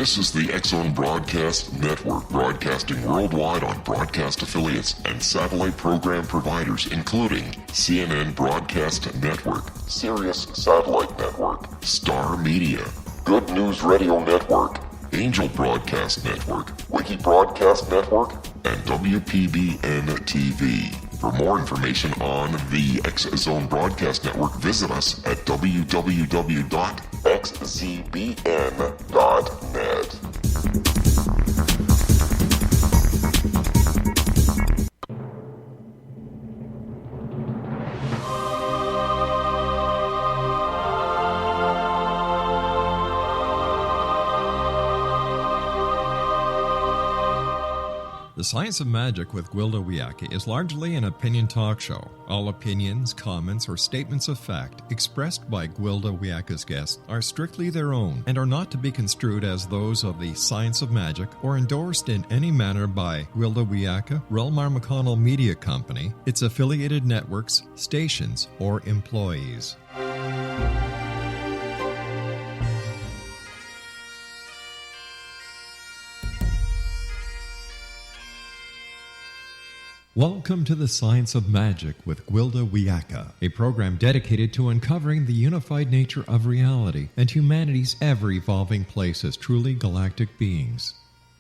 This is the X-Zone Broadcast Network, broadcasting worldwide on broadcast affiliates and satellite program providers, including CNN Broadcast Network, Sirius Satellite Network, Star Media, Good News Radio Network, Angel Broadcast Network, Wiki Broadcast Network, and WPBN TV. For more information on the X-Zone Broadcast Network, visit us at www.xzbn.net. The Science of Magic with Gwilda Wiyaka is largely an opinion talk show. All opinions, comments, or statements of fact expressed by Gwilda Wiyaka's guests are strictly their own and are not to be construed as those of the Science of Magic or endorsed in any manner by Gwilda Wiyaka, Relmar McConnell Media Company, its affiliated networks, stations, or employees. Welcome to the Science of Magic with Gwilda Wiyaka, a program dedicated to uncovering the unified nature of reality and humanity's ever-evolving place as truly galactic beings.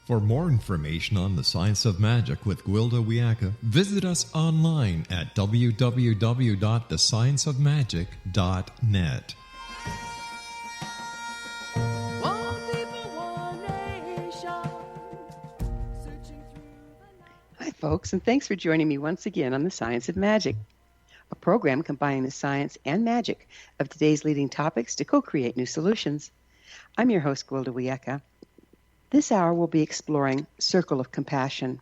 For more information on the Science of Magic with Gwilda Wiyaka, visit us online at www.thescienceofmagic.net. Folks, and thanks for joining me once again on The Science of Magic, a program combining the science and magic of today's leading topics to co-create new solutions. I'm your host, Gwilda Wiyaka. This hour we'll be exploring Circle of Compassion.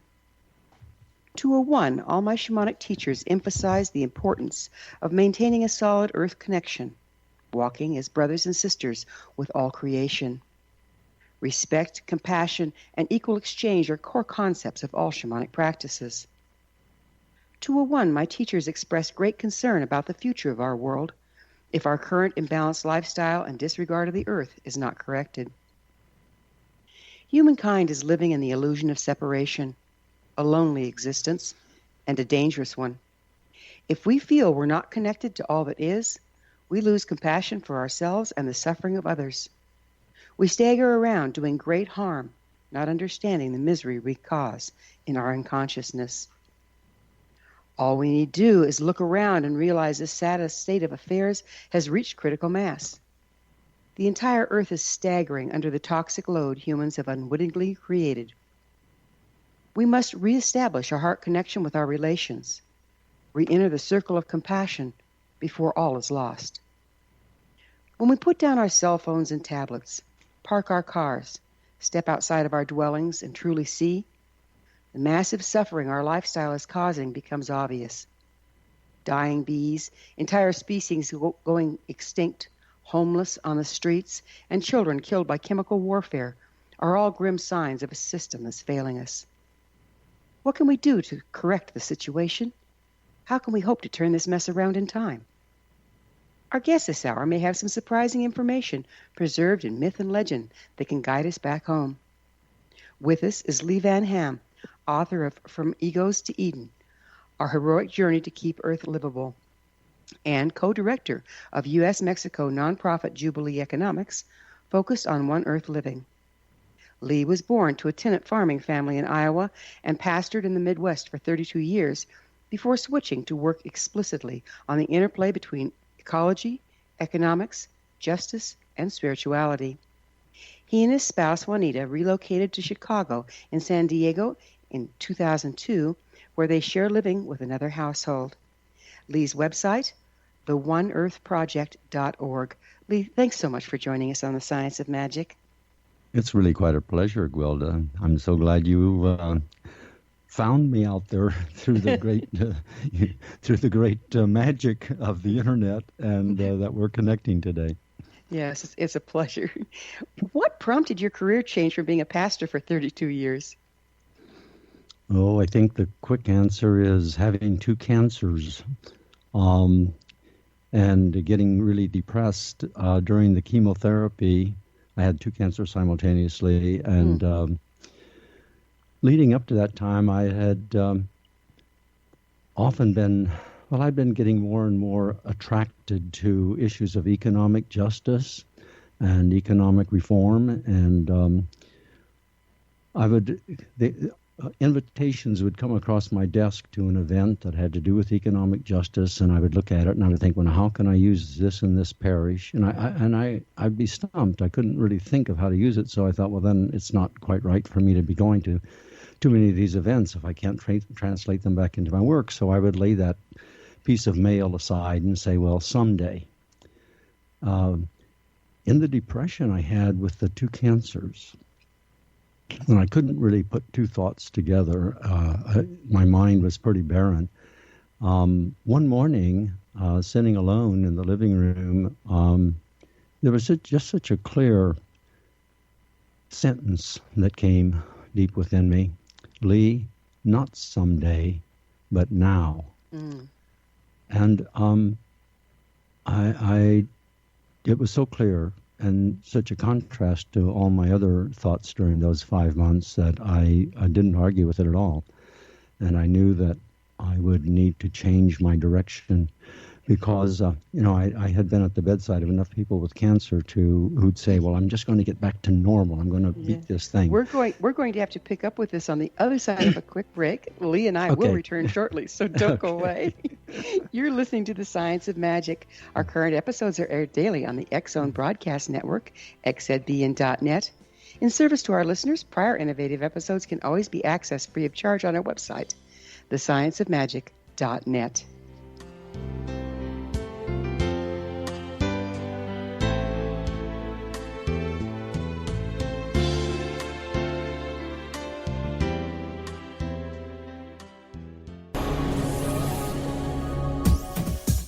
201, all my shamanic teachers emphasize the importance of maintaining a solid earth connection, walking as brothers and sisters with all creation. Respect, compassion, and equal exchange are core concepts of all shamanic practices. 201, my teachers express great concern about the future of our world if our current imbalanced lifestyle and disregard of the earth is not corrected. Humankind is living in the illusion of separation, a lonely existence, and a dangerous one. If we feel we're not connected to all that is, we lose compassion for ourselves and the suffering of others. We stagger around doing great harm, not understanding the misery we cause in our unconsciousness. All we need to do is look around and realize this saddest state of affairs has reached critical mass. The entire earth is staggering under the toxic load humans have unwittingly created. We must reestablish our heart connection with our relations, re-enter the circle of compassion before all is lost. When we put down our cell phones and tablets, park our cars, step outside of our dwellings, and truly see, the massive suffering our lifestyle is causing becomes obvious. Dying bees, entire species going extinct, homeless on the streets, and children killed by chemical warfare are all grim signs of a system that's failing us. What can we do to correct the situation? How can we hope to turn this mess around in time? Our guest this hour may have some surprising information preserved in myth and legend that can guide us back home. With us is Lee Van Ham, author of From Egos to Eden, Our Heroic Journey to Keep Earth Livable, and co-director of U.S. Mexico nonprofit Jubilee Economics, focused on OneEarth living. Lee was born to a tenant-farming family in Iowa and pastored in the Midwest for 32 years before switching to work explicitly on the interplay between ecology, economics, justice, and spirituality. He and his spouse, Juanita, relocated to Chicago and San Diego in 2002, where they share living with another household. Lee's website, theoneearthproject.org. Lee, thanks so much for joining us on The Science of Magic. It's really quite a pleasure, Gwilda. I'm so glad you found me out there through the great magic of the internet, and that we're connecting today. Yes, it's a pleasure. What prompted your career change from being a pastor for 32 years? Oh, I think the quick answer is having two cancers, and getting really depressed during the chemotherapy. I had 2 cancers simultaneously, and leading up to that time, I had often been, well, I'd been getting more and more attracted to issues of economic justice and economic reform, and invitations would come across my desk to an event that had to do with economic justice, and I would look at it and I would think, well, how can I use this in this parish? And I'd be stumped. I couldn't really think of how to use it, so I thought, well, then it's not quite right for me to be going to too many of these events if I can't translate them back into my work. So I would lay that piece of mail aside and say, well, someday. In the depression I had with the 2 cancers, when I couldn't really put 2 thoughts together, my mind was pretty barren. One morning, sitting alone in the living room, there was just such a clear sentence that came deep within me. Lee, not someday, but now. And it was so clear and such a contrast to all my other thoughts during those 5 months that I didn't argue with it at all. And I knew that I would need to change my direction because, I had been at the bedside of enough people with cancer who'd say, well, I'm just going to get back to normal. I'm going to beat this thing. We're going to have to pick up with this on the other side of a quick break. Lee and I will return shortly, so don't go away. You're listening to The Science of Magic. Our current episodes are aired daily on the X-Zone Broadcast Network, xzbn.net. In service to our listeners, prior innovative episodes can always be accessed free of charge on our website, thescienceofmagic.net.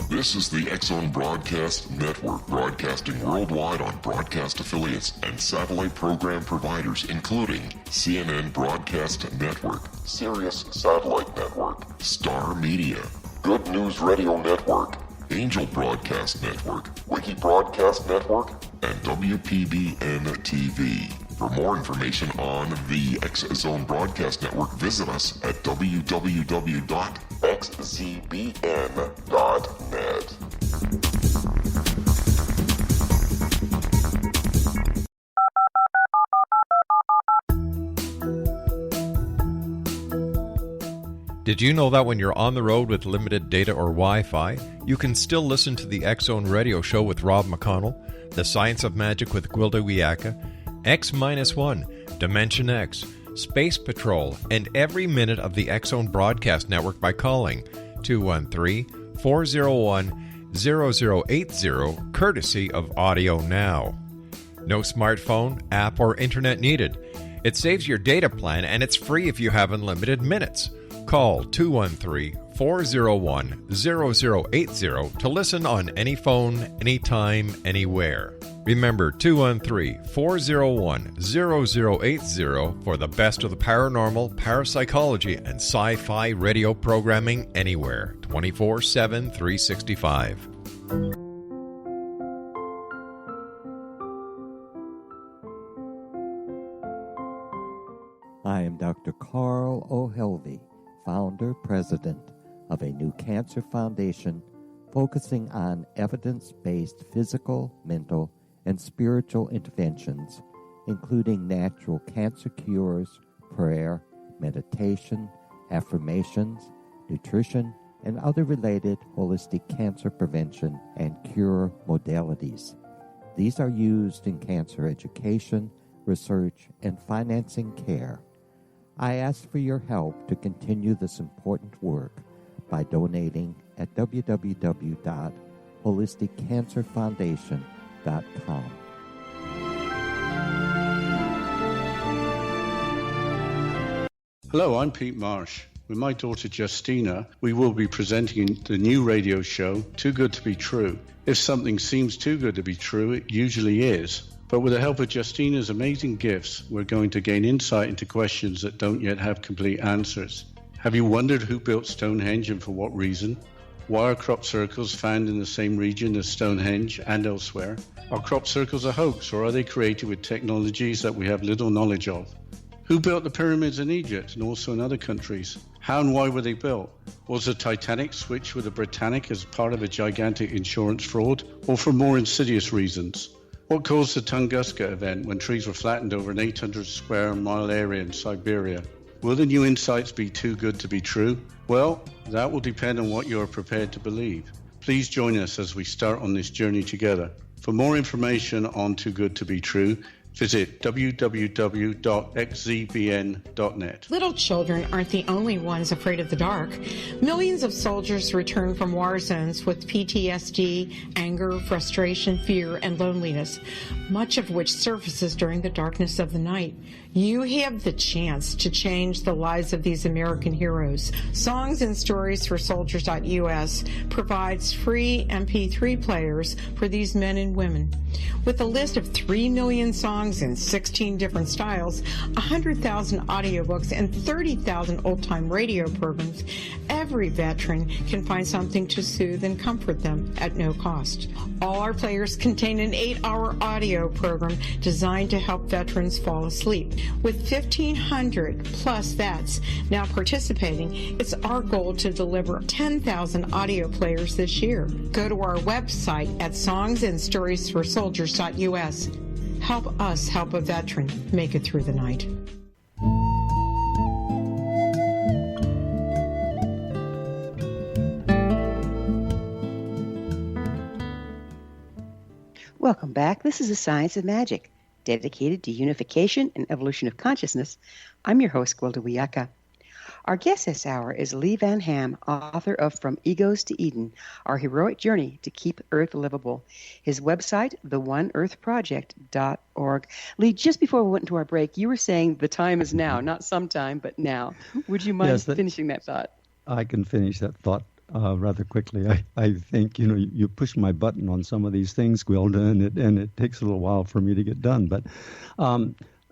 This is the X-Zone Broadcast Network, broadcasting worldwide on broadcast affiliates and satellite program providers, including CNN Broadcast Network, Sirius Satellite Network, Star Media, Good News Radio Network, Angel Broadcast Network, Wiki Broadcast Network, and WPBN TV. For more information on the X-Zone Broadcast Network, visit us at www.xzbn.net. Did you know that when you're on the road with limited data or Wi-Fi, you can still listen to the X-Zone Radio Show with Rob McConnell, The Science of Magic with Gwilda Wiyaka, X-1, Dimension X, Space Patrol, and every minute of the X-Zone Broadcast Network by calling 213-401-0080, courtesy of Audio Now. No smartphone, app, or internet needed. It saves your data plan, and it's free if you have unlimited minutes. Call 213-401-0080 to listen on any phone, anytime, anywhere. Remember 213-401-0080 for the best of the paranormal, parapsychology, and sci-fi radio programming anywhere, 24/7, 365. I am Dr. Carl O'Helvey, founder, president of a new cancer foundation focusing on evidence-based physical, mental, and spiritual interventions, including natural cancer cures, prayer, meditation, affirmations, nutrition, and other related holistic cancer prevention and cure modalities. These are used in cancer education, research, and financing care. I ask for your help to continue this important work by donating at www.holisticcancerfoundation.com. Hello, I'm Pete Marsh. With my daughter Justina, we will be presenting the new radio show, Too Good to Be True. If something seems too good to be true, it usually is. But with the help of Justina's amazing gifts, we're going to gain insight into questions that don't yet have complete answers. Have you wondered who built Stonehenge and for what reason? Why are crop circles found in the same region as Stonehenge and elsewhere? Are crop circles a hoax, or are they created with technologies that we have little knowledge of? Who built the pyramids in Egypt and also in other countries? How and why were they built? Was the Titanic switched with the Britannic as part of a gigantic insurance fraud, or for more insidious reasons? What caused the Tunguska event when trees were flattened over an 800 square mile area in Siberia? Will the new insights be too good to be true? Well, that will depend on what you are prepared to believe. Please join us as we start on this journey together. For more information on Too Good to Be True, visit www.xzbn.net. Little children aren't the only ones afraid of the dark. Millions of soldiers return from war zones with PTSD, anger, frustration, fear, and loneliness, much of which surfaces during the darkness of the night. You have the chance to change the lives of these American heroes. Songs and Stories for Soldiers.us provides free MP3 players for these men and women. With a list of 3 million songs in 16 different styles, 100,000 audiobooks, and 30,000 old-time radio programs, every veteran can find something to soothe and comfort them at no cost. All our players contain an 8-hour audio program designed to help veterans fall asleep. With 1,500 plus vets now participating, it's our goal to deliver 10,000 audio players this year. Go to our website at songsandstoriesforsoldiers.us. Help us help a veteran make it through the night. Welcome back. This is The Science of Magic, dedicated to unification and evolution of consciousness. I'm your host, Gwilda Wiyaka. Our guest this hour is Lee Van Ham, author of From Egos to Eden, Our Heroic Journey to Keep Earth Livable. His website, theoneearthproject.org. Lee, just before we went into our break, you were saying the time is now, not sometime, but now. Would you mind finishing that thought? I can finish that thought rather quickly. I think, you push my button on some of these things, Gwilda, and it takes a little while for me to get done. But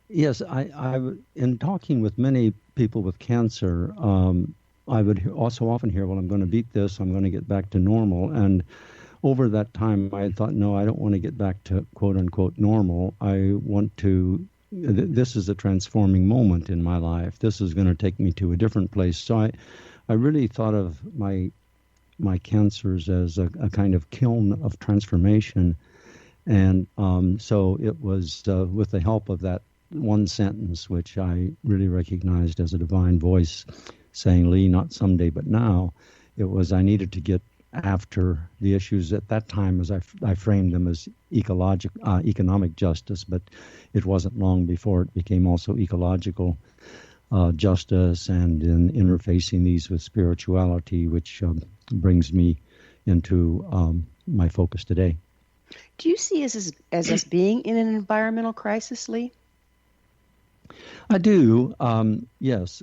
yes, I in talking with many people with cancer, I would also often hear, well, I'm going to beat this, I'm going to get back to normal. And over that time, I had thought, no, I don't want to get back to quote unquote normal. I want to, this is a transforming moment in my life. This is going to take me to a different place. So I really thought of my cancers as a kind of kiln of transformation. And so it was with the help of that one sentence, which I really recognized as a divine voice saying, Lee, not someday, but now. It was I needed to get after the issues at that time, as I framed them as economic justice, but it wasn't long before it became also ecological justice, and in interfacing these with spirituality, which brings me into my focus today. Do you see us as us being in an environmental crisis, Lee? I do, yes.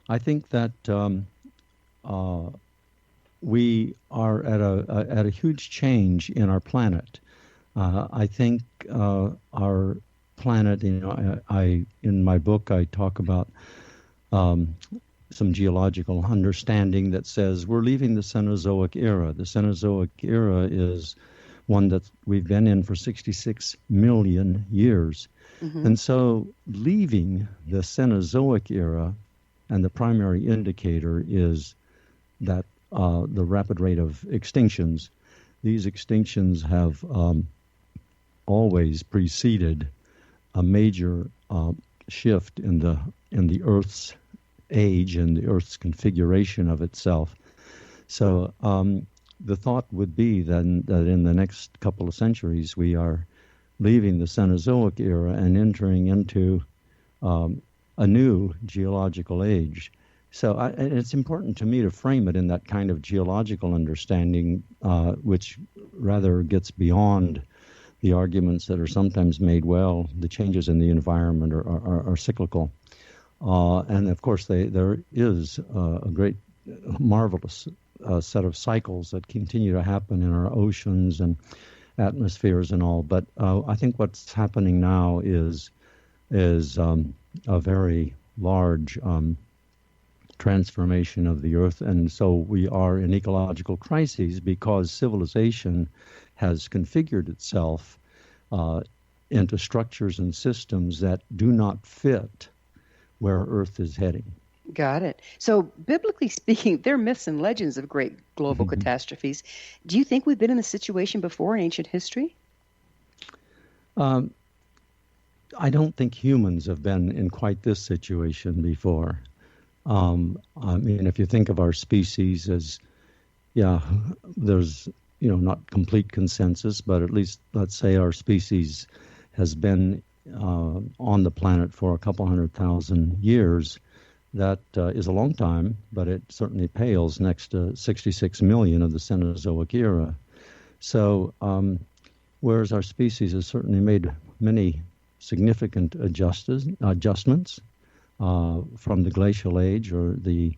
I think that we are at a huge change in our planet. I think our planet, I in my book I talk about some geological understanding that says we're leaving the Cenozoic era. The Cenozoic era is one that we've been in for 66 million years. Mm-hmm. And so leaving the Cenozoic era, and the primary indicator is that the rapid rate of extinctions. These extinctions have always preceded a major shift in the Earth's age and the Earth's configuration of itself. So the thought would be then that in the next couple of centuries we are leaving the Cenozoic era and entering into a new geological age. So it's important to me to frame it in that kind of geological understanding, which rather gets beyond the arguments that are sometimes made, well, the changes in the environment are cyclical. And of course, there is a great, marvelous set of cycles that continue to happen in our oceans and atmospheres and all. But I think what's happening now is a very large transformation of the earth. And so we are in ecological crises because civilization has configured itself into structures and systems that do not fit where Earth is heading. Got it. So, biblically speaking, there are myths and legends of great global catastrophes. Do you think we've been in this situation before in ancient history? I don't think humans have been in quite this situation before. I mean, if you think of our species as, there's, not complete consensus, but at least let's say our species has been on the planet for a couple 100,000 years. That is a long time, but it certainly pales next to 66 million of the Cenozoic era. So, whereas our species has certainly made many significant adjustments from the glacial age or the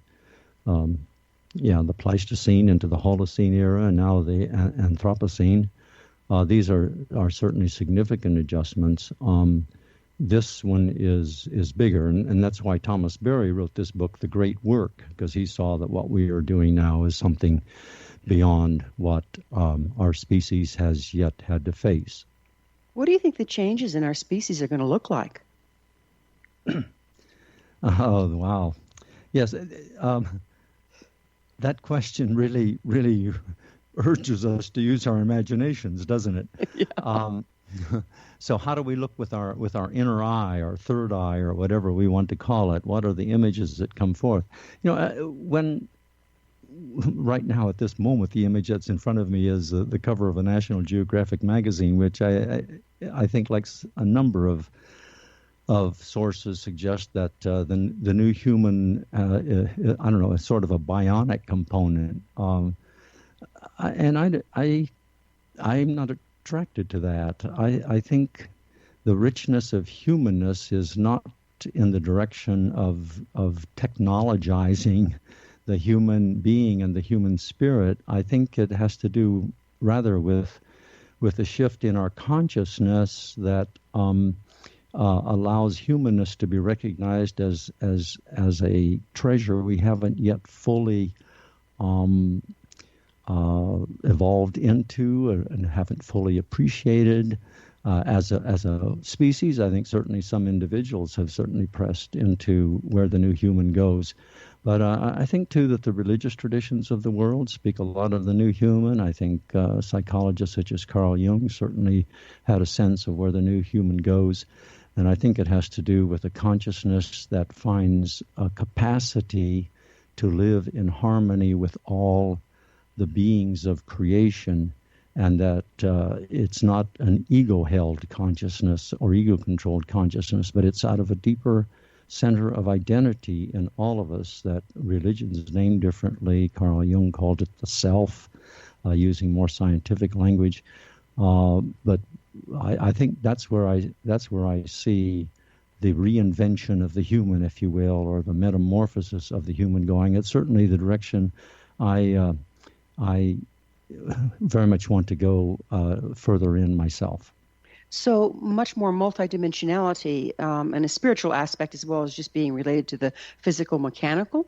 Pleistocene into the Holocene era and now the Anthropocene. These are certainly significant adjustments. This one is bigger, and that's why Thomas Berry wrote this book, The Great Work, because he saw that what we are doing now is something beyond what our species has yet had to face. What do you think the changes in our species are going to look like? Oh, wow. Yes, that question really, really urges us to use our imaginations, doesn't it? Yeah. So how do we look with our inner eye, our third eye, or whatever we want to call it? What are the images that come forth? When right now at this moment, the image that's in front of me is the cover of a National Geographic magazine, which I think, like a number of sources, suggest that the new human, is sort of a bionic component, and I'm not attracted to that. I think the richness of humanness is not in the direction of technologizing the human being and the human spirit. I think it has to do rather with a shift in our consciousness that allows humanness to be recognized as a treasure we haven't yet fully evolved into and haven't fully appreciated as a species. I think certainly some individuals have certainly pressed into where the new human goes. But I think, too, that the religious traditions of the world speak a lot of the new human. I think psychologists such as Carl Jung certainly had a sense of where the new human goes. And I think it has to do with a consciousness that finds a capacity to live in harmony with all the beings of creation, and that it's not an ego-held consciousness or ego-controlled consciousness, but it's out of a deeper center of identity in all of us that religions name differently. Carl Jung called it the self, using more scientific language. But I think that's where I see the reinvention of the human, if you will, or the metamorphosis of the human going. It's certainly the direction I very much want to go further in myself. So much more multidimensionality and a spiritual aspect as well as just being related to the physical mechanical?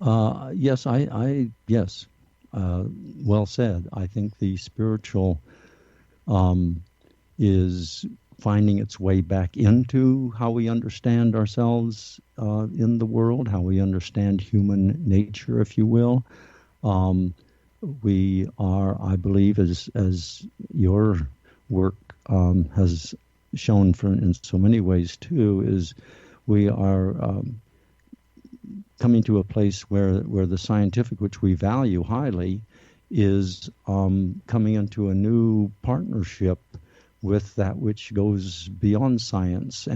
Yes, yes. Well said. I think the spiritual is finding its way back into how we understand ourselves in the world, how we understand human nature, if you will. We are, I believe, as your work has shown in so many ways too, is we are coming to a place where the scientific, which we value highly, is coming into a new partnership with that which goes beyond science,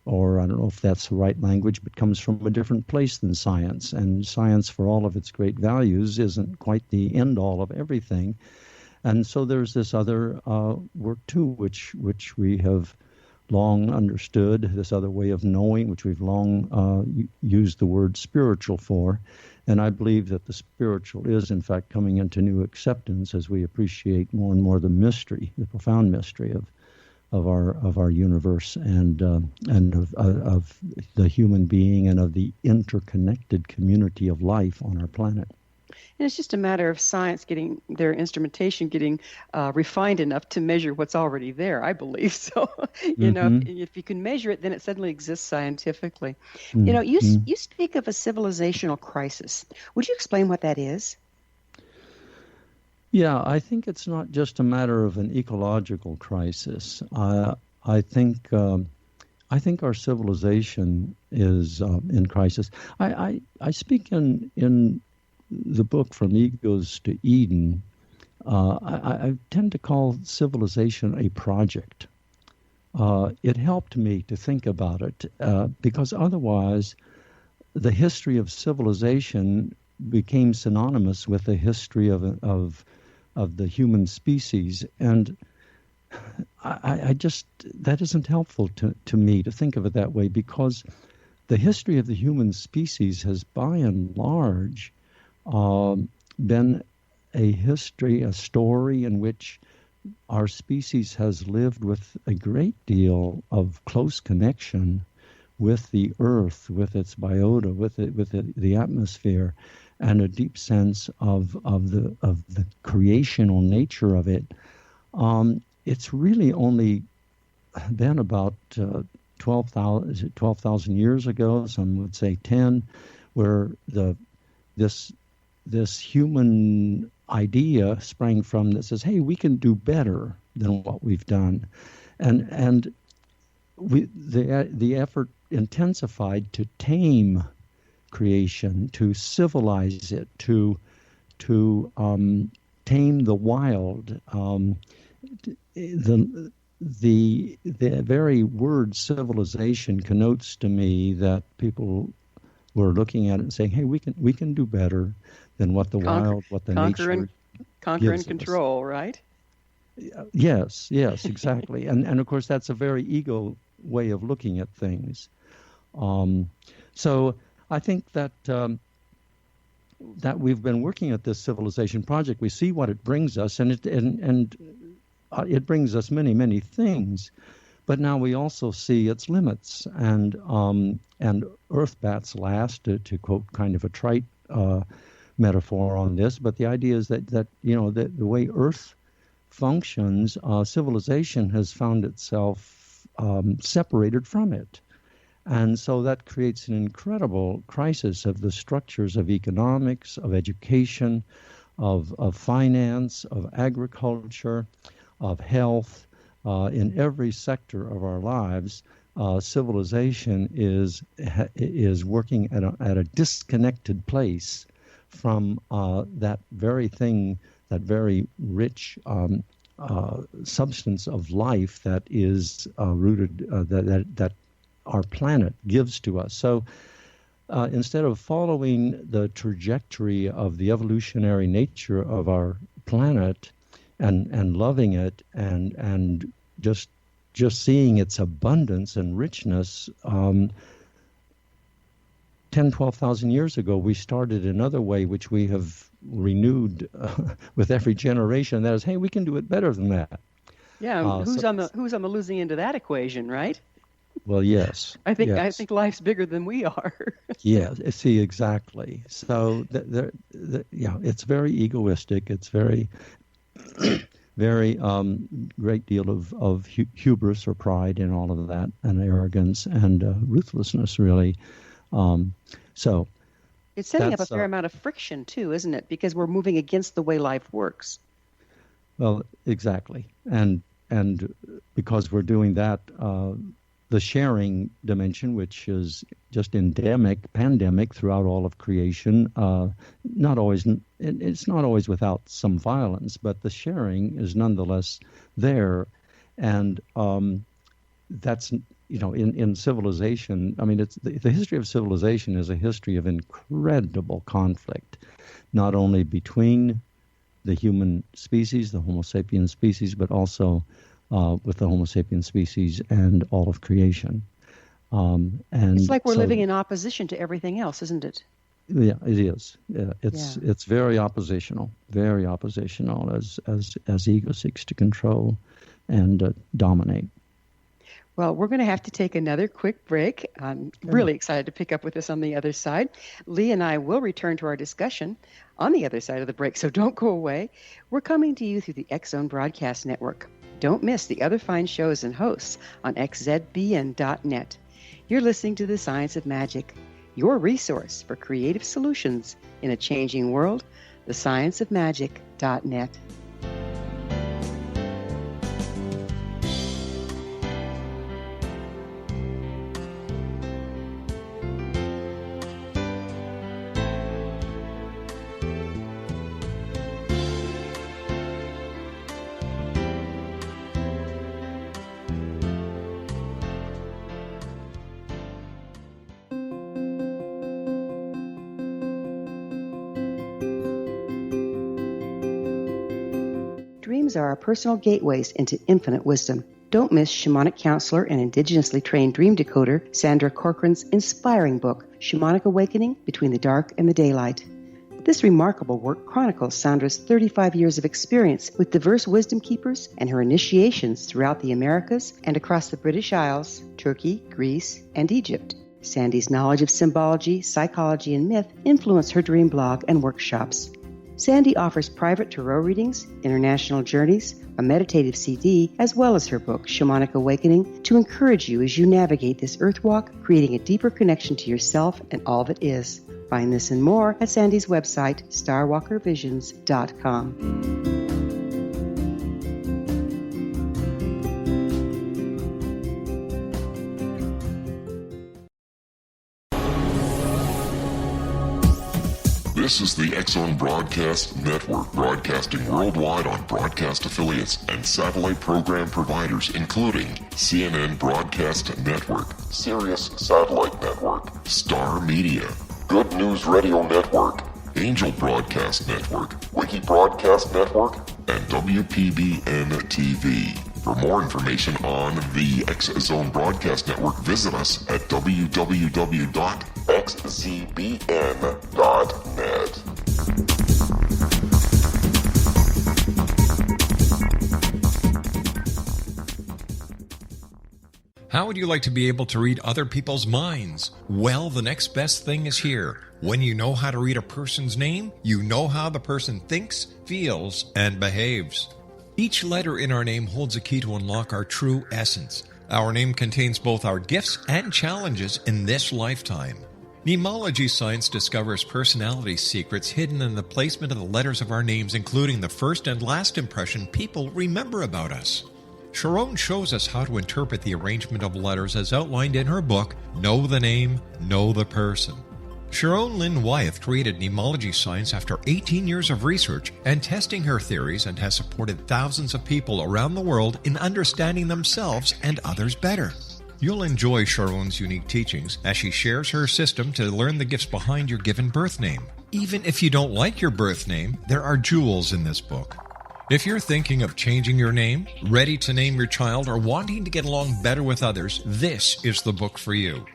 or I don't know if that's the right language, but comes from a different place than science. And science, for all of its great values, isn't quite the end-all of everything. And so there's this other work, too, which we have long understood, this other way of knowing, which we've long used the word spiritual for. And I believe that the spiritual is, in fact, coming into new acceptance as we appreciate more and more the mystery, the profound mystery our universe and of the human being and of the interconnected community of life on our planet. And it's just a matter of science getting their instrumentation getting refined enough to measure what's already there, I believe. So, if you can measure it, then it suddenly exists scientifically. You speak of a civilizational crisis. Would you explain what that is? Yeah, I think it's not just a matter of an ecological crisis. I think our civilization is in crisis. I speak in the book From Egos to Eden. I tend to call civilization a project. It helped me to think about it because otherwise the history of civilization became synonymous with the history of the human species, and I just, that isn't helpful to me to think of it that way, because the history of the human species has by and large been a story in which our species has lived with a great deal of close connection with the earth, with its biota, with the atmosphere, and a deep sense of the creational nature of it. It's really only been about 12,000 years ago, some would say 10, where this human idea sprang from that says, hey, we can do better than what we've done. And the effort intensified to tame creation, to civilize it, to tame the wild. The very word civilization connotes to me that people were looking at it and saying, hey, we can do better than what the wild, what the nature conquer and control, right? Yes, exactly. and of course that's a very ego way of looking at things. So I think that we've been working at this civilization project. We see what it brings us, and it brings us many, many things. But now we also see its limits, and earth bats last, to quote kind of a trite metaphor on this. But the idea is that the way Earth functions, civilization has found itself separated from it. And so that creates an incredible crisis of the structures of economics, of education, of finance, of agriculture, of health. In every sector of our lives, civilization is working at a disconnected place from that very thing, that very rich substance of life that is rooted, that our planet gives to us. So instead of following the trajectory of the evolutionary nature of our planet and loving it and just seeing its abundance and richness, 12,000 years ago, we started another way, which we have renewed with every generation. That is, hey, we can do it better than that. Yeah, who's on the losing end of that equation, right? Well, yes. I think life's bigger than we are. Yeah, see, exactly. So, it's very egoistic. It's very, very great deal of hubris or pride in all of that, and arrogance and ruthlessness, really. So it's setting up a fair amount of friction too, isn't it? Because we're moving against the way life works. Well, exactly, and because we're doing that, the sharing dimension, which is just pandemic throughout all of creation, it's not always without some violence, but the sharing is nonetheless there, and that's. In civilization, I mean, it's the history of civilization is a history of incredible conflict, not only between the human species, the Homo sapiens species, but also with the Homo sapiens species and all of creation. And it's like we're living in opposition to everything else, isn't it? Yeah, it is. It's very oppositional as ego seeks to control and dominate. Well, we're going to have to take another quick break. I'm really excited to pick up with us on the other side. Lee and I will return to our discussion on the other side of the break, so don't go away. We're coming to you through the X-Zone Broadcast Network. Don't miss the other fine shows and hosts on xzbn.net. You're listening to The Science of Magic, your resource for creative solutions in a changing world, thescienceofmagic.net. Dreams are our personal gateways into infinite wisdom. Don't miss shamanic counselor and indigenously trained dream decoder Sandra Corcoran's inspiring book, Shamanic Awakening Between the Dark and the Daylight. This remarkable work chronicles Sandra's 35 years of experience with diverse wisdom keepers and her initiations throughout the Americas and across the British Isles, Turkey, Greece, and Egypt. Sandy's knowledge of symbology, psychology, and myth influence her dream blog and workshops. Sandy offers private tarot readings, international journeys, a meditative CD, as well as her book, Shamanic Awakening, to encourage you as you navigate this earth walk, creating a deeper connection to yourself and all that is. Find this and more at Sandy's website, starwalkervisions.com. This is the X-Zone Broadcast Network, broadcasting worldwide on broadcast affiliates and satellite program providers, including CNN Broadcast Network, Sirius Satellite Network, Star Media, Good News Radio Network, Angel Broadcast Network, Wiki Broadcast Network, and WPBN TV. For more information on the X-Zone Broadcast Network, visit us at www.xzbn.net. How would you like to be able to read other people's minds? Well, the next best thing is here. When you know how to read a person's name, you know how the person thinks, feels, and behaves. Each letter in our name holds a key to unlock our true essence. Our name contains both our gifts and challenges in this lifetime. Mnemology science discovers personality secrets hidden in the placement of the letters of our names, including the first and last impression people remember about us. Sharon shows us how to interpret the arrangement of letters as outlined in her book, Know the Name, Know the Person. Sharon Lynn Wyeth created mnemology science after 18 years of research and testing her theories, and has supported thousands of people around the world in understanding themselves and others better. You'll enjoy Sharon's unique teachings as she shares her system to learn the gifts behind your given birth name. Even if you don't like your birth name, there are jewels in this book. If you're thinking of changing your name, ready to name your child, or wanting to get along better with others, this is the book for you.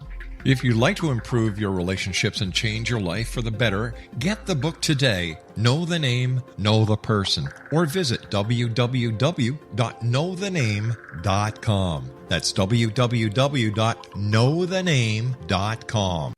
If you'd like to improve your relationships and change your life for the better, get the book today, Know the Name, Know the Person, or visit www.knowthename.com. That's www.knowthename.com.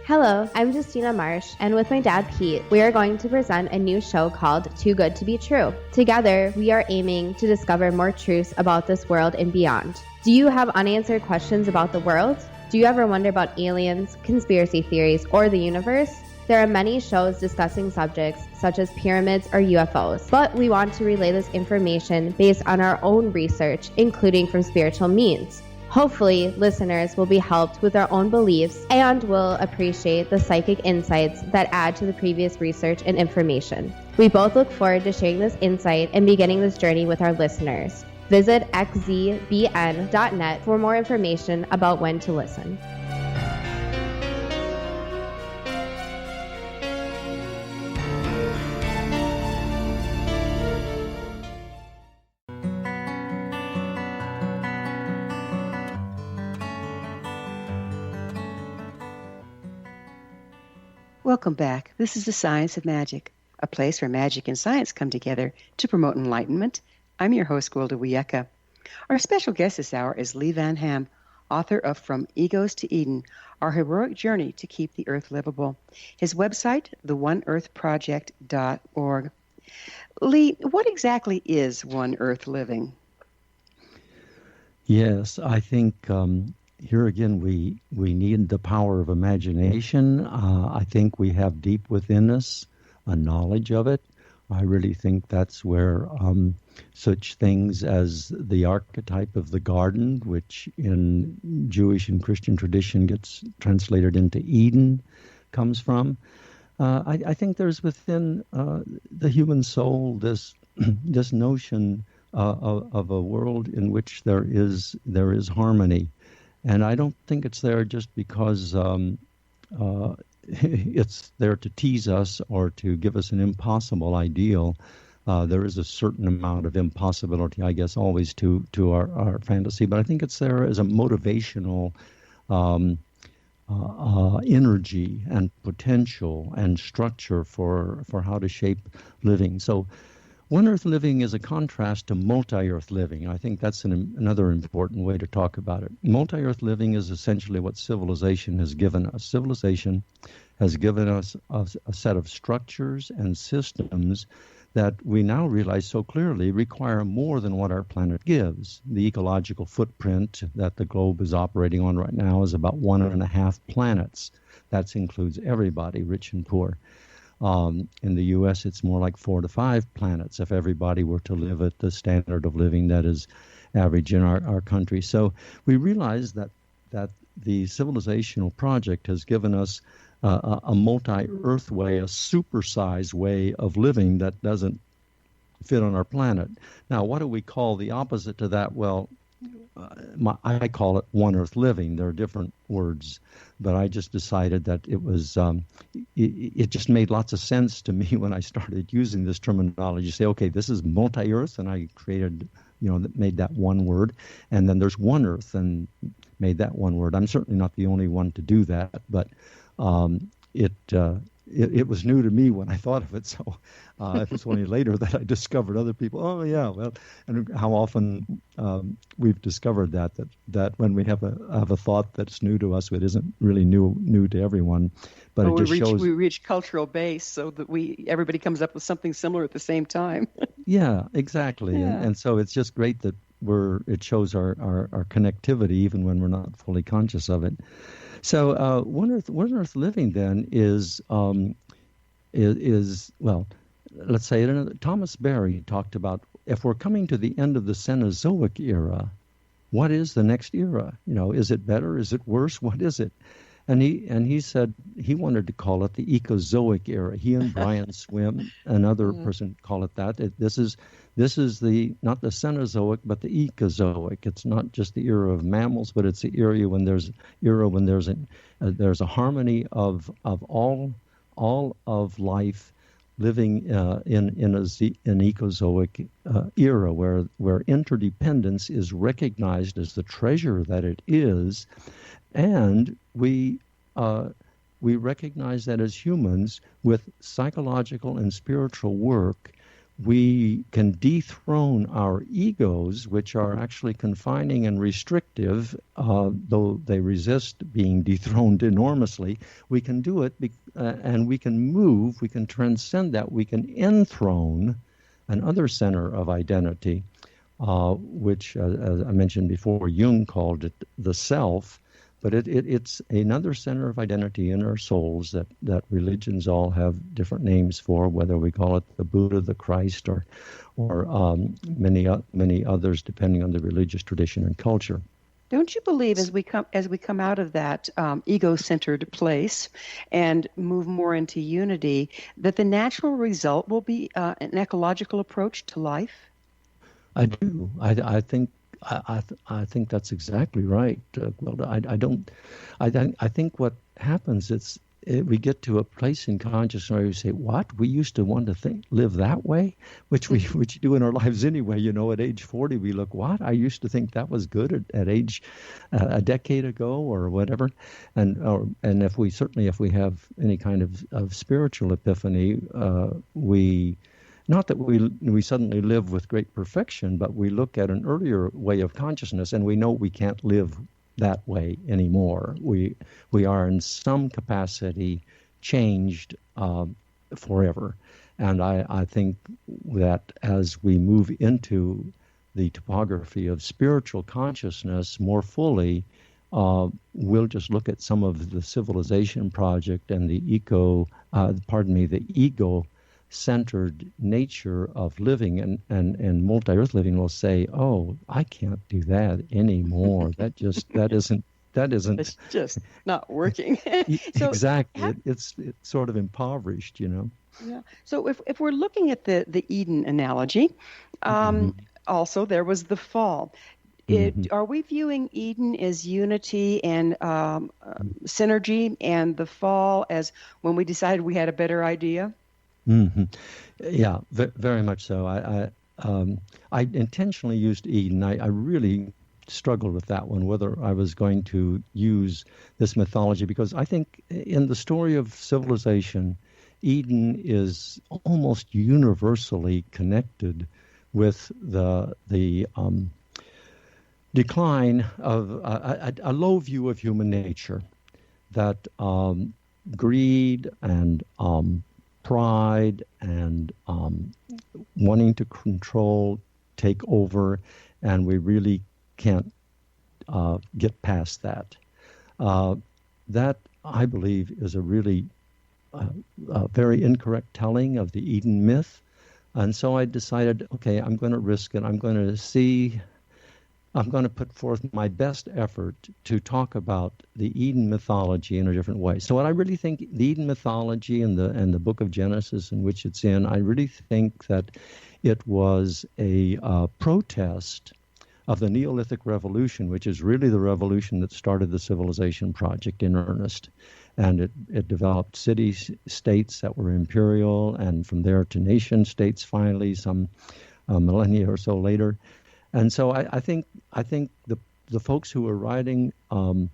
Hello, I'm Justina Marsh, and with my dad Pete, we are going to present a new show called Too Good to Be True. Together, we are aiming to discover more truths about this world and beyond. Do you have unanswered questions about the world? Do you ever wonder about aliens, conspiracy theories, or the universe? There are many shows discussing subjects such as pyramids or UFOs, but we want to relay this information based on our own research, including from spiritual means. Hopefully, listeners will be helped with their own beliefs and will appreciate the psychic insights that add to the previous research and information. We both look forward to sharing this insight and beginning this journey with our listeners. Visit xzbn.net for more information about when to listen. Welcome back. This is The Science of Magic. a place where magic and science come together to promote enlightenment. I'm your host, Gwilda Wiyaka. Our special guest this hour is Lee Van Ham, author of From Egos to Eden, Our Heroic Journey to Keep the Earth Livable. His website, theoneearthproject.org. Lee, what exactly is One Earth Living? Yes, I think here again we need the power of imagination. I think we have deep within us a knowledge of it. I really think that's where such things as the archetype of the garden, which in Jewish and Christian tradition gets translated into Eden, comes from. I think there's within the human soul this this notion of a world in which there is harmony, and I don't think it's there just because it's there to tease us or to give us an impossible ideal. There is a certain amount of impossibility, I guess, always to our fantasy, but I think it's there as a motivational energy and potential and structure for how to shape living. So One Earth living is a contrast to multi-Earth living. I think that's another important way to talk about it. Multi-Earth living is essentially what civilization has given us. Civilization has given us a set of structures and systems that we now realize so clearly require more than what our planet gives. The ecological footprint that the globe is operating on right now is about 1.5 planets. That includes everybody, rich and poor. In the U.S., it's more like 4 to 5 planets if everybody were to live at the standard of living that is average in our country. So we realize that the civilizational project has given us a multi-Earth way, a supersized way of living that doesn't fit on our planet. Now, what do we call the opposite to that? Well, I call it One Earth living. There are different words, but I just decided that it was it just made lots of sense to me when I started using this terminology. Say, okay, this is multi-Earth, and I created, made that one word, and then there's One Earth, and made that one word. I'm certainly not the only one to do that, but it was new to me when I thought of it. So it was only later that I discovered other people. Oh yeah, well, and how often we've discovered that when we have a thought that's new to us, it isn't really new to everyone, but it just shows we reach cultural base, so that everybody comes up with something similar at the same time. Yeah, exactly, yeah. And so it's just great that it shows our connectivity even when we're not fully conscious of it. So One Earth living then is well, let's say it. Thomas Berry talked about if we're coming to the end of the Cenozoic era, what is the next era? Is it better? Is it worse? What is it? And he said he wanted to call it the Ecozoic era. He and Brian Swim, another person, call it that. This is the not the Cenozoic but the Ecozoic. It's not just the era of mammals, but it's the era when there's a harmony of all of life living in an Ecozoic era where interdependence is recognized as the treasure that it is, and we recognize that as humans, with psychological and spiritual work, we can dethrone our egos, which are actually confining and restrictive, though they resist being dethroned enormously. We can do it, and we can move, we can transcend that, we can enthrone another center of identity, which, as I mentioned before, Jung called it the self. But it's another center of identity in our souls that religions all have different names for, whether we call it the Buddha, the Christ, or many others, depending on the religious tradition and culture. Don't you believe as we come out of that ego-centered place and move more into unity, that the natural result will be an ecological approach to life? I do. I think that's exactly right, Gwilda. I think what happens we get to a place in consciousness where we say, "What? We used to want to live that way," which we do in our lives anyway. At age 40, we look, "What? I used to think that was good at age a decade ago or whatever." And if we have any kind of spiritual epiphany, we. Not that we suddenly live with great perfection, but we look at an earlier way of consciousness and we know we can't live that way anymore. We are in some capacity changed forever. And I think that as we move into the topography of spiritual consciousness more fully, we'll just look at some of the civilization project and the ego-centered nature of living and multi-earth living will say, "Oh, I can't do that anymore. that isn't It's just not working." So exactly. It's sort of impoverished, Yeah. So if we're looking at the Eden analogy, also there was the fall. Are we viewing Eden as unity and synergy, and the fall as when we decided we had a better idea? Mm-hmm. Yeah, very much so. I intentionally used Eden. I really struggled with that one, whether I was going to use this mythology, because I think in the story of civilization, Eden is almost universally connected with the decline of a low view of human nature, that greed and pride and wanting to control take over, and we really can't get past that. That, I believe, is a really very incorrect telling of the Eden myth. And so I decided, okay, I'm going to risk it. I'm going to put forth my best effort to talk about the Eden mythology in a different way. So what I really think, the Eden mythology and the book of Genesis in which it's in, I really think that it was a protest of the Neolithic Revolution, which is really the revolution that started the civilization project in earnest. And it developed city-states that were imperial, and from there to nation-states finally, some millennia or so later. And so I think the folks who were writing, finally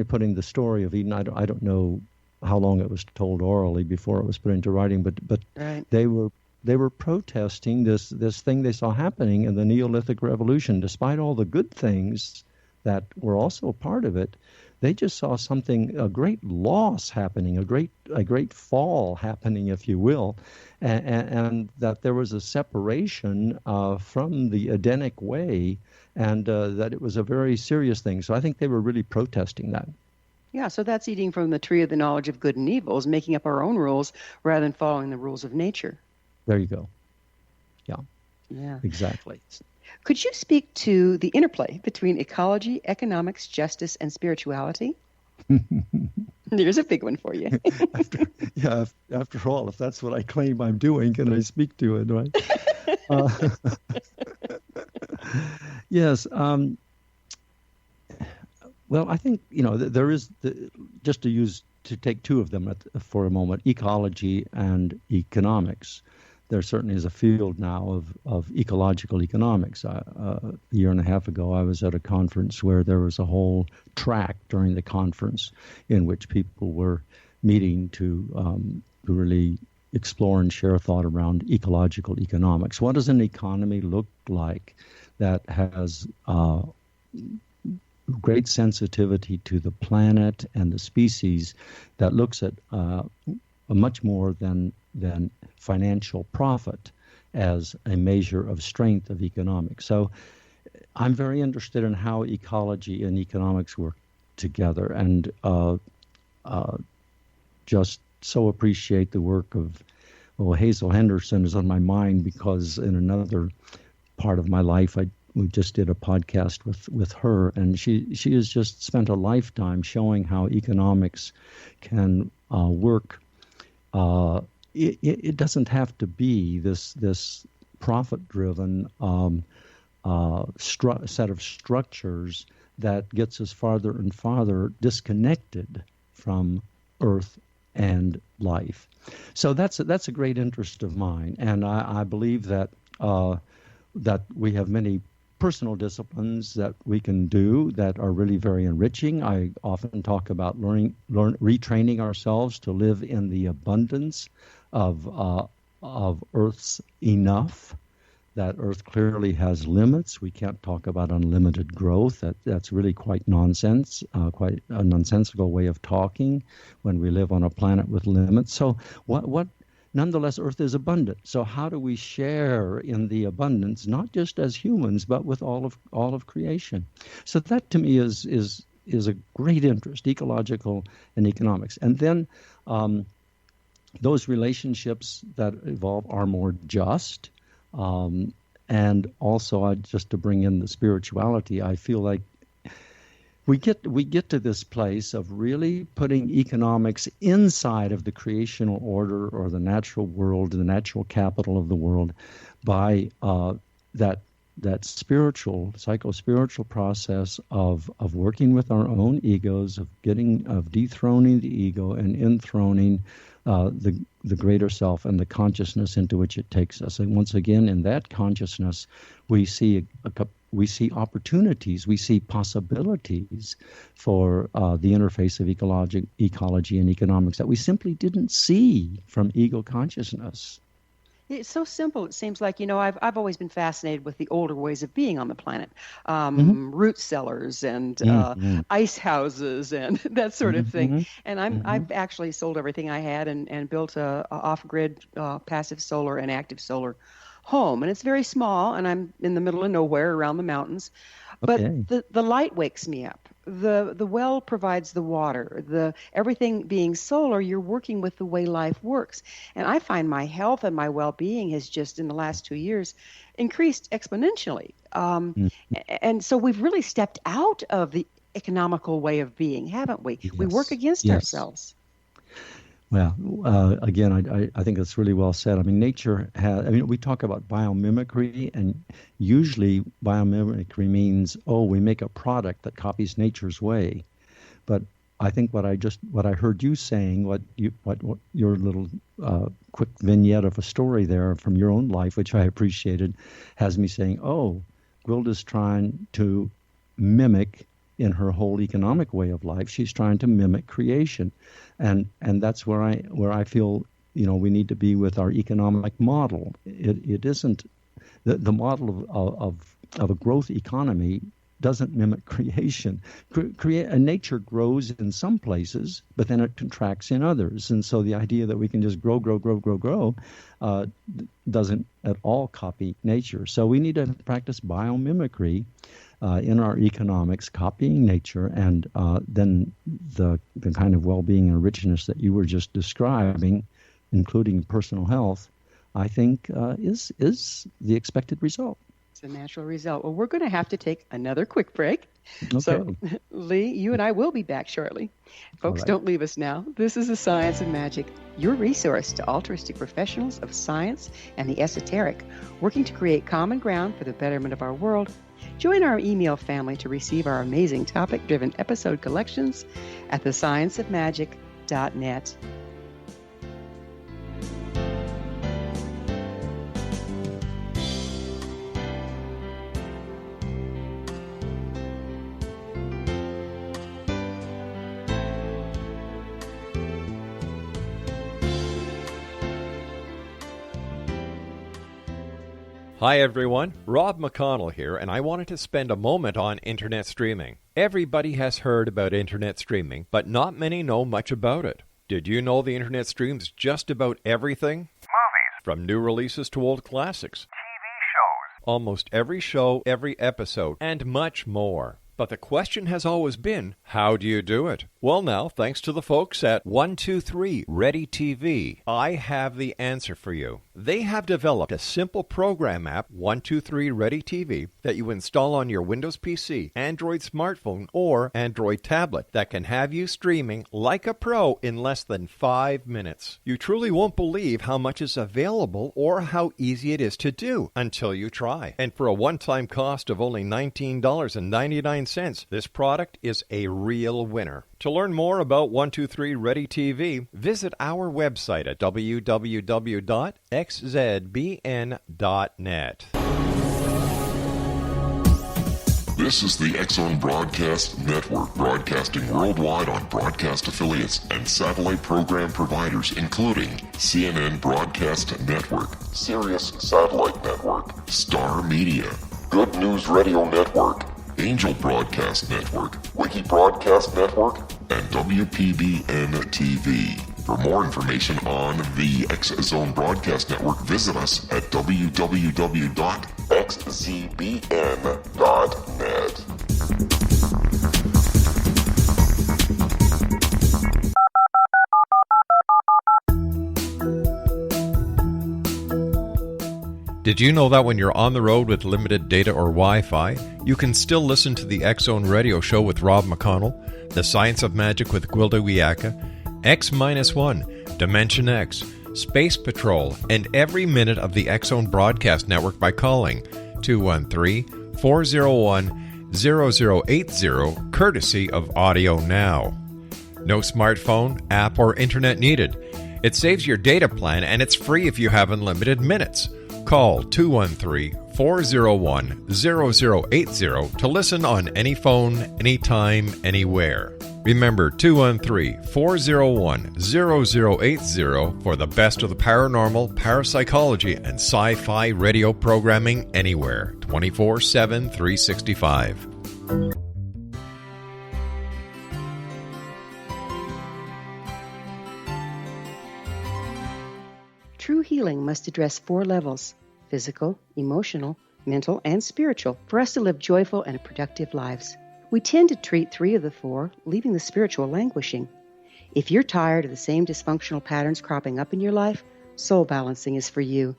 putting the story of Eden, I don't know how long it was told orally before it was put into writing, but right. they were protesting this thing they saw happening in the Neolithic Revolution. Despite all the good things that were also a part of it, they just saw a great loss happening, a great fall happening, if you will, and that there was a separation from the Edenic way, and that it was a very serious thing. So I think they were really protesting that. Yeah, so that's eating from the tree of the knowledge of good and evil, is making up our own rules rather than following the rules of nature. There you go. Yeah. Exactly. Could you speak to the interplay between ecology, economics, justice, and spirituality? There's a big one for you. After all, if that's what I claim I'm doing, can I speak to it, right? Yes. Well, I think, there is, just to take two of them for a moment, ecology and economics. There certainly is a field now of ecological economics. A year and a half ago, I was at a conference where there was a whole track during the conference in which people were meeting to really explore and share thought around ecological economics. What does an economy look like that has great sensitivity to the planet and the species, that looks at much more than financial profit as a measure of strength of economics? So I'm very interested in how ecology and economics work together, and just so appreciate the work of Hazel Henderson is on my mind, because in another part of my life we just did a podcast with her, and she has just spent a lifetime showing how economics can work. It doesn't have to be this profit-driven set of structures that gets us farther and farther disconnected from Earth and life. So that's a great interest of mine, and I believe that that we have many personal disciplines that we can do that are really very enriching. I often talk about retraining ourselves to live in the abundance of Earth's enough. That Earth clearly has limits. We can't talk about unlimited growth. That's really quite nonsense, quite a nonsensical way of talking when we live on a planet with limits. So nonetheless, Earth is abundant. So how do we share in the abundance, not just as humans, but with all of creation? So that to me is a great interest, ecological and economics. And then those relationships that evolve are more just. And also, just to bring in the spirituality, I feel like we get to this place of really putting economics inside of the creational order or the natural world, the natural capital of the world, by that spiritual, psycho-spiritual process of working with our own egos, of dethroning the ego and enthroning the greater self and the consciousness into which it takes us. And once again, in that consciousness, we see opportunities, we see possibilities for the interface of ecology and economics that we simply didn't see from ego consciousness. It's so simple. It seems like, I've always been fascinated with the older ways of being on the planet. Root cellars and ice houses and that sort of thing. And I've actually sold everything I had and built a off-grid passive solar and active solar home. And it's very small, and I'm in the middle of nowhere around the mountains. But the light wakes me up. The well provides the water. Everything being solar, you're working with the way life works. And I find my health and my well-being has just in the last 2 years increased exponentially. And so we've really stepped out of the economical way of being, haven't we? Yes. We work against ourselves. Well, again, I think that's really well said. I mean, nature has, we talk about biomimicry, and usually biomimicry means, we make a product that copies nature's way. But I think what I heard you saying, what your little quick vignette of a story there from your own life, which I appreciated, has me saying, Gwilda's trying to mimic in her whole economic way of life. She's trying to mimic creation. And that's where I feel, we need to be with our economic model. It isn't the model of a growth economy doesn't mimic creation. Nature grows in some places, but then it contracts in others. And so the idea that we can just grow doesn't at all copy nature. So we need to practice biomimicry in our economics, copying nature, and then the kind of well-being and richness that you were just describing, including personal health, I think is the expected result. It's a natural result. Well, we're going to have to take another quick break. Okay. So, Lee, you and I will be back shortly. Folks, right. Don't leave us now. This is The Science of Magic, your resource to altruistic professionals of science and the esoteric, working to create common ground for the betterment of our world. Join our email family to receive our amazing topic-driven episode collections at thescienceofmagic.net. Hi everyone, Rob McConnell here, and I wanted to spend a moment on internet streaming. Everybody has heard about internet streaming, but not many know much about it. Did you know the internet streams just about everything? Movies. From new releases to old classics. TV shows. Almost every show, every episode, and much more. But the question has always been, how do you do it? Well now, thanks to the folks at 123 Ready TV, I have the answer for you. They have developed a simple program app, 123 Ready TV, that you install on your Windows PC, Android smartphone, or Android tablet that can have you streaming like a pro in less than 5 minutes. You truly won't believe how much is available or how easy it is to do until you try. And for a one-time cost of only $19.99, this product is a real winner. To To learn more about 123 Ready TV, visit our website at www.xzbn.net. This is the X-Zone Broadcast Network, broadcasting worldwide on broadcast affiliates and satellite program providers, including CNN Broadcast Network, Sirius Satellite Network, Star Media, Good News Radio Network, Angel Broadcast Network, Wiki Broadcast Network, and WPBN TV. For more information on the X-Zone Broadcast Network, visit us at www.xzbn.net. Did you know that when you're on the road with limited data or Wi-Fi, you can still listen to the X-Zone Radio Show with Rob McConnell, The Science of Magic with Gwilda Wiyaka, X-1, Dimension X, Space Patrol, and every minute of the X-Zone Broadcast Network by calling 213-401-0080, courtesy of Audio Now. No smartphone, app, or internet needed. It saves your data plan, and it's free if you have unlimited minutes. Call 213-401-0080 to listen on any phone, anytime, anywhere. Remember 213-401-0080 for the best of the paranormal, parapsychology, and sci-fi radio programming anywhere, 24/7, 365. True healing must address 4 levels: physical, emotional, mental, and spiritual, for us to live joyful and productive lives. We tend to treat 3 of the 4, leaving the spiritual languishing. If you're tired of the same dysfunctional patterns cropping up in your life, Soul Balancing is for you.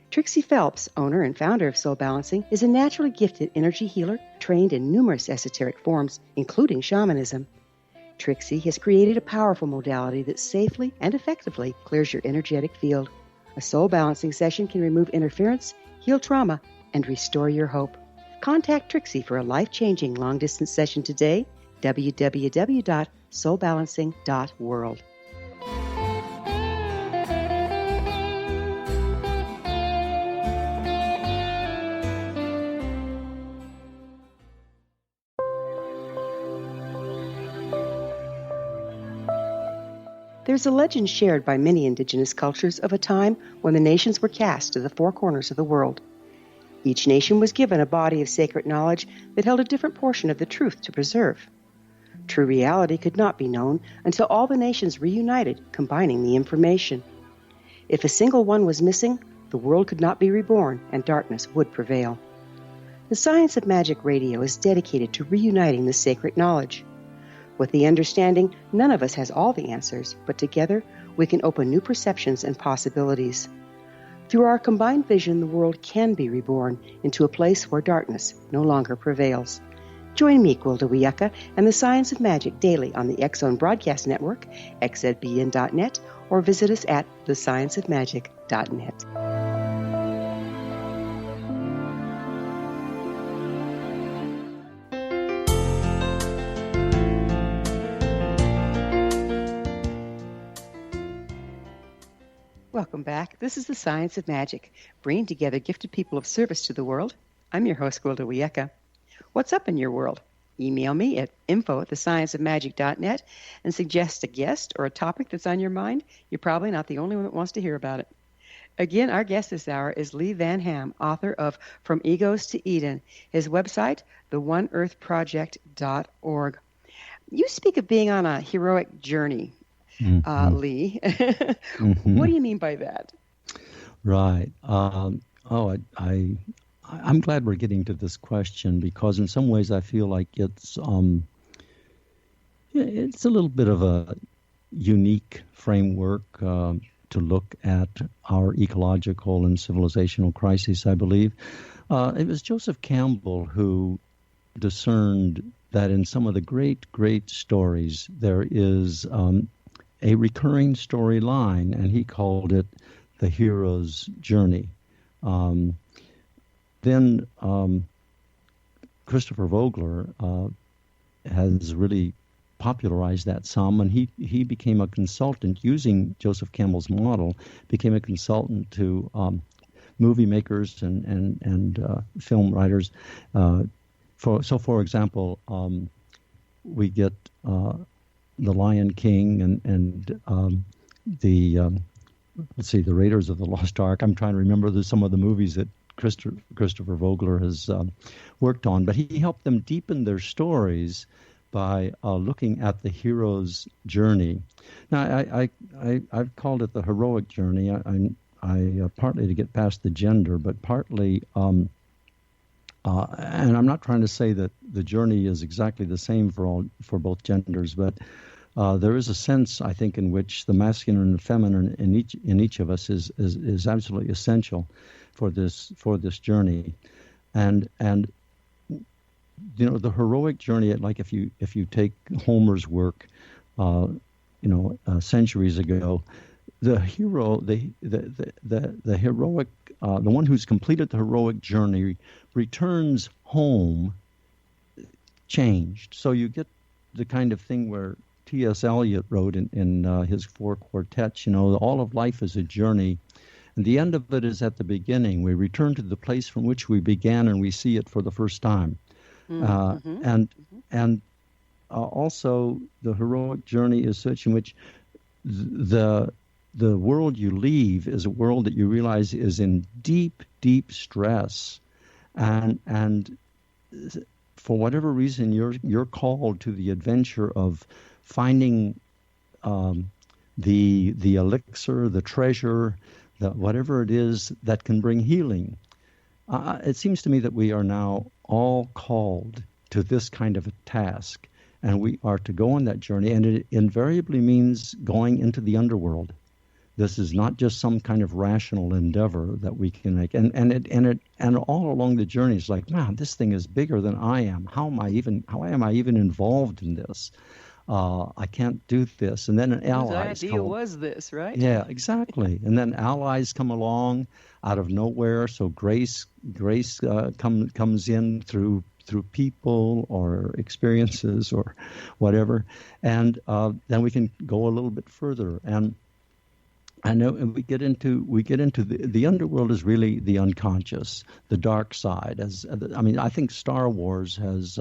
Trixie Phelps, owner and founder of Soul Balancing, is a naturally gifted energy healer trained in numerous esoteric forms, including shamanism. Trixie has created a powerful modality that safely and effectively clears your energetic field. A soul balancing session can remove interference, heal trauma, and restore your hope. Contact Trixie for a life-changing long-distance session today, www.soulbalancing.world. There's a legend shared by many indigenous cultures of a time when the nations were cast to the 4 corners of the world. Each nation was given a body of sacred knowledge that held a different portion of the truth to preserve. True reality could not be known until all the nations reunited, combining the information. If a single one was missing, the world could not be reborn and darkness would prevail. The Science of Magic Radio is dedicated to reuniting the sacred knowledge. With the understanding, none of us has all the answers, but together we can open new perceptions and possibilities. Through our combined vision, the world can be reborn into a place where darkness no longer prevails. Join me, Gwilda Wiyaka, and the Science of Magic daily on the X-Zone Broadcast Network, xzbn.net, or visit us at thescienceofmagic.net. Welcome back. This is the Science of Magic, bringing together gifted people of service to the world. I'm your host, Gwilda Wiyaka. What's up in your world? Email me at info@thescienceofmagic.net and suggest a guest or a topic that's on your mind. You're probably not the only one that wants to hear about it. Again, our guest this hour is Lee Van Ham, author of From Egos to Eden. His website, theoneearthproject.org. You speak of being on a heroic journey. Lee. What do you mean by that? Right. I'm glad we're getting to this question because in some ways I feel like it's a little bit of a unique framework to look at our ecological and civilizational crises, I believe. It was Joseph Campbell who discerned that in some of the great stories there is a recurring storyline, and he called it the hero's journey. Then Christopher Vogler has really popularized that some, and he became a consultant using Joseph Campbell's model, became a consultant to movie makers and film writers. For example, we get The Lion King and the The Raiders of the Lost Ark. I'm trying to remember some of the movies that Christopher Vogler has worked on, but he helped them deepen their stories by looking at the hero's journey. Now, I've called it the heroic journey. I partly to get past the gender, but partly, and I'm not trying to say that the journey is exactly the same for both genders, but there is a sense, I think, in which the masculine and feminine in each of us is absolutely essential for this journey, and the heroic journey. Like if you take Homer's work, centuries ago, the hero, the heroic, the one who's completed the heroic journey returns home changed. So you get the kind of thing where T.S. Eliot wrote in his 4 quartets, all of life is a journey, and the end of it is at the beginning. We return to the place from which we began, and we see it for the first time. And also the heroic journey is such in which the world you leave is a world that you realize is in deep, deep stress, and for whatever reason you're called to the adventure of finding the elixir, the treasure, whatever it is that can bring healing. It seems to me that we are now all called to this kind of a task, and we are to go on that journey, and it invariably means going into the underworld. This is not just some kind of rational endeavor that we can make, and all along the journey, it's like, man, this thing is bigger than I am. How am I even involved in this? I can't do this. And then allies. Whose idea was this, right? Yeah, exactly. And then allies come along out of nowhere. So grace comes in through people or experiences or whatever, and then we can go a little bit further. And I know, and we get into the underworld is really the unconscious, the dark side. I think Star Wars has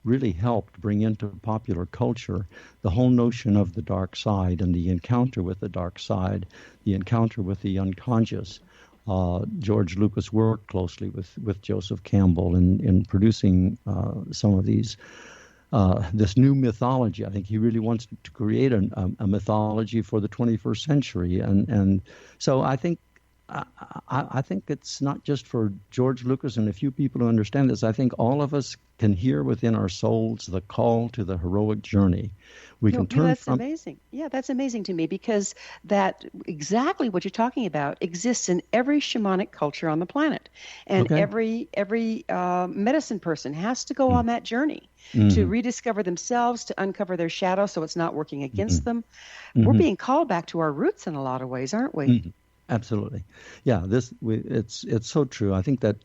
really helped bring into popular culture the whole notion of the dark side and the encounter with the dark side, the encounter with the unconscious. George Lucas worked closely with Joseph Campbell in producing some of these. This new mythology. I think he really wants to create a mythology for the 21st century, and so I think it's not just for George Lucas and a few people who understand this. I think all of us can hear within our souls the call to the heroic journey. That's amazing. Yeah, that's amazing to me, because that exactly what you're talking about exists in every shamanic culture on the planet, and every medicine person has to go on that journey to rediscover themselves, to uncover their shadow, so it's not working against them. We're being called back to our roots in a lot of ways, aren't we? Absolutely. Yeah, it's so true. I think that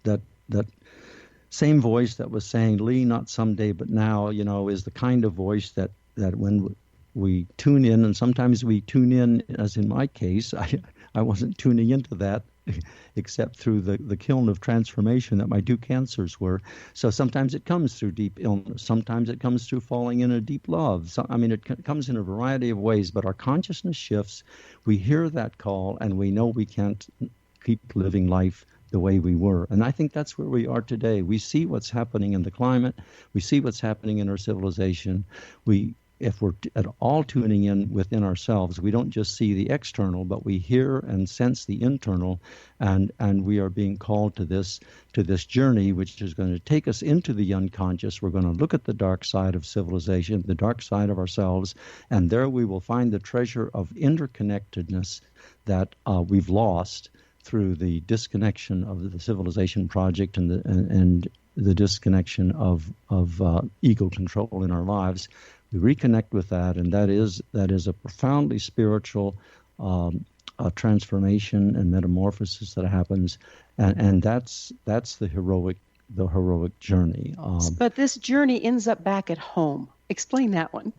same voice that was saying, Lee, not someday, but now, is the kind of voice that when we tune in, and sometimes we tune in, as in my case, I wasn't tuning into that except through the kiln of transformation that my 2 cancers were. So sometimes it comes through deep illness. Sometimes it comes through falling in a deep love. So, it comes in a variety of ways, but our consciousness shifts. We hear that call, and we know we can't keep living life the way we were. And I think that's where we are today. We see what's happening in the climate. We see what's happening in our civilization. If we're at all tuning in within ourselves, we don't just see the external, but we hear and sense the internal, and we are being called to this journey, which is going to take us into the unconscious. We're going to look at the dark side of civilization, the dark side of ourselves, and there we will find the treasure of interconnectedness that we've lost through the disconnection of the civilization project and the disconnection of ego control in our lives. We reconnect with that, and that is a profoundly spiritual transformation and metamorphosis that happens, and that's the heroic journey. But this journey ends up back at home. Explain that one.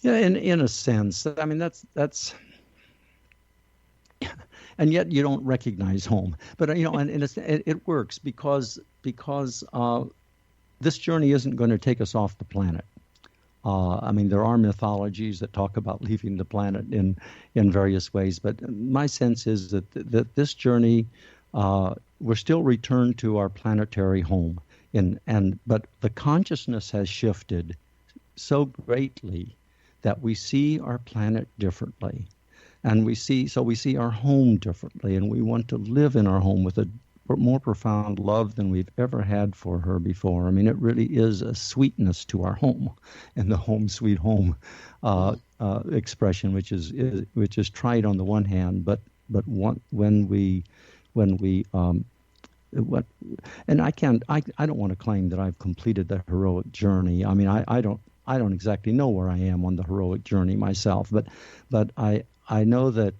Yeah, in a sense. I mean, that's, and yet you don't recognize home. But you know, and it works because this journey isn't going to take us off the planet. I mean, there are mythologies that talk about leaving the planet in various ways, but my sense is that this journey, we're still returned to our planetary home, but the consciousness has shifted so greatly that we see our planet differently, and we see our home differently, and we want to live in our home with a more profound love than we've ever had for her before. I mean, it really is a sweetness to our home, and the home sweet home expression, which is trite on the one hand, but when we and I don't want to claim that I've completed the heroic journey. I mean, I don't exactly know where I am on the heroic journey myself, but I know that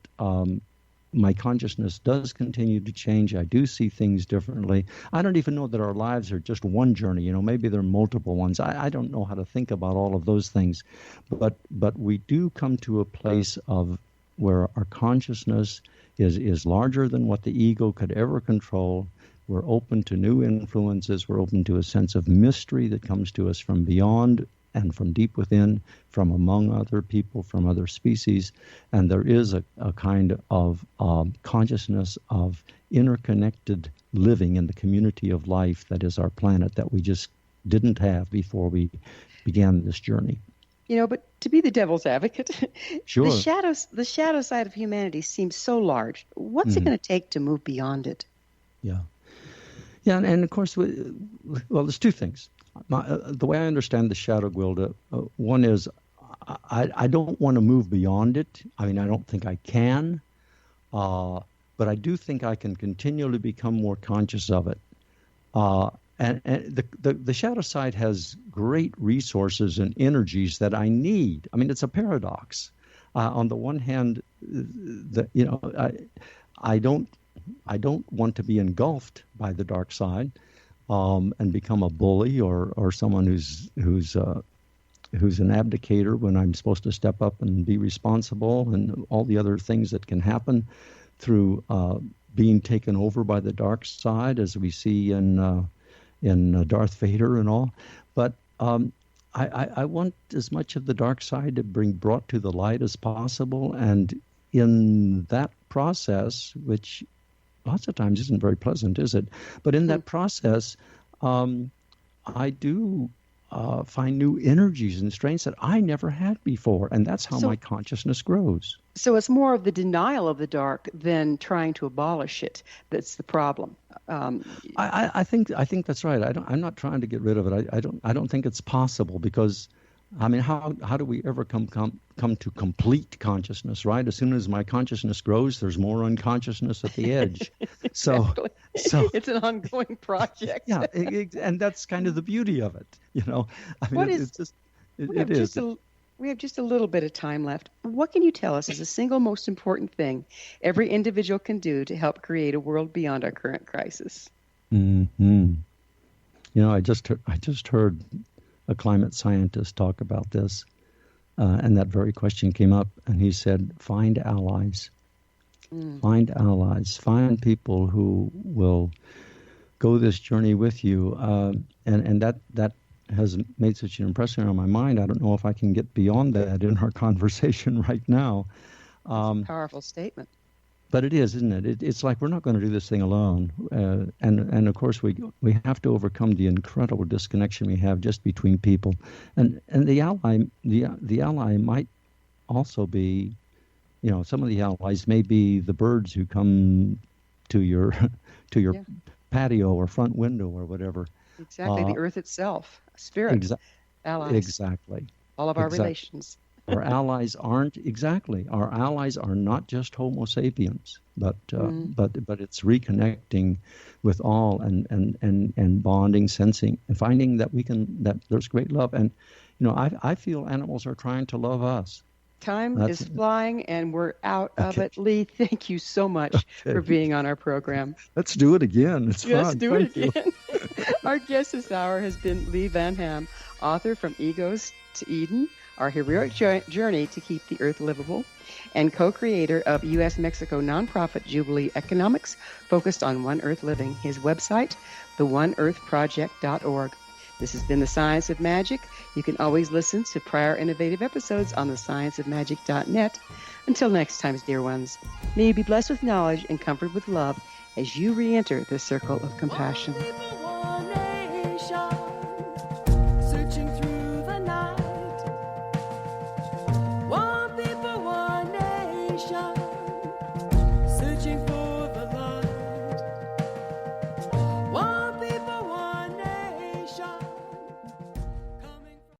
my consciousness does continue to change. I do see things differently. I don't even know that our lives are just one journey. You know, maybe there are multiple ones. I don't know how to think about all of those things, but we do come to a place of where our consciousness is larger than what the ego could ever control. We're open to new influences. We're open to a sense of mystery that comes to us from beyond and from deep within, from among other people, from other species. And there is a kind of consciousness of interconnected living in the community of life that is our planet that we just didn't have before we began this journey. You know, but to be the devil's advocate, sure. the shadow side of humanity seems so large. What's it going to take to move beyond it? Yeah. Yeah, and of course, well, there's two things. The way I understand the shadow, Gwilda, one is I don't want to move beyond it. I mean, I don't think I can, but I do think I can continually become more conscious of it. And the shadow side has great resources and energies that I need. I mean, it's a paradox. On the one hand, I don't want to be engulfed by the dark side. And become a bully or someone who's an abdicator when I'm supposed to step up and be responsible, and all the other things that can happen through being taken over by the dark side, as we see in Darth Vader and all. But I want as much of the dark side to be brought to the light as possible, and in that process, which lots of times isn't very pleasant, is it? But in that process, I do find new energies and strengths that I never had before, and that's how my consciousness grows. So it's more of the denial of the dark than trying to abolish it that's the problem. I think that's right. I'm not trying to get rid of it. I don't think it's possible, because I mean, how do we ever come to complete consciousness, right? As soon as my consciousness grows, there's more unconsciousness at the edge. Exactly. So it's an ongoing project. Yeah, and that's kind of the beauty of it, you know. I mean, we have just a little bit of time left. What can you tell us is the single most important thing every individual can do to help create a world beyond our current crisis? Mm-hmm. You know, I just heard a climate scientist talk about this, and that very question came up, and he said, find allies. Find allies. Find people who will go this journey with you. And that has made such an impression on my mind. I don't know if I can get beyond that in our conversation right now. That's a powerful statement. But it is, isn't it? It's like we're not going to do this thing alone, and of course we have to overcome the incredible disconnection we have just between people, and the ally might also be, you know, some of the allies may be the birds who come to your patio or front window or whatever. Exactly, the earth itself, spirit, allies. Exactly. All of our relations. Our allies aren't Our allies are not just Homo sapiens, but it's reconnecting with all and bonding, sensing, and finding that there's great love. And you know, I feel animals are trying to love us. Time is flying, and we're out of it. Lee, thank you so much for being on our program. Let's do it again. It's fun. Let's do it again. Our guest this hour has been Lee Van Ham, author From Egos to Eden, our heroic journey to keep the earth livable, and co-creator of U.S. Mexico nonprofit Jubilee Economics, focused on One Earth living. His website, theoneearthproject.org. This has been The Science of Magic. You can always listen to prior innovative episodes on thescienceofmagic.net. Until next time, dear ones, may you be blessed with knowledge and comfort with love as you re-enter the circle of compassion.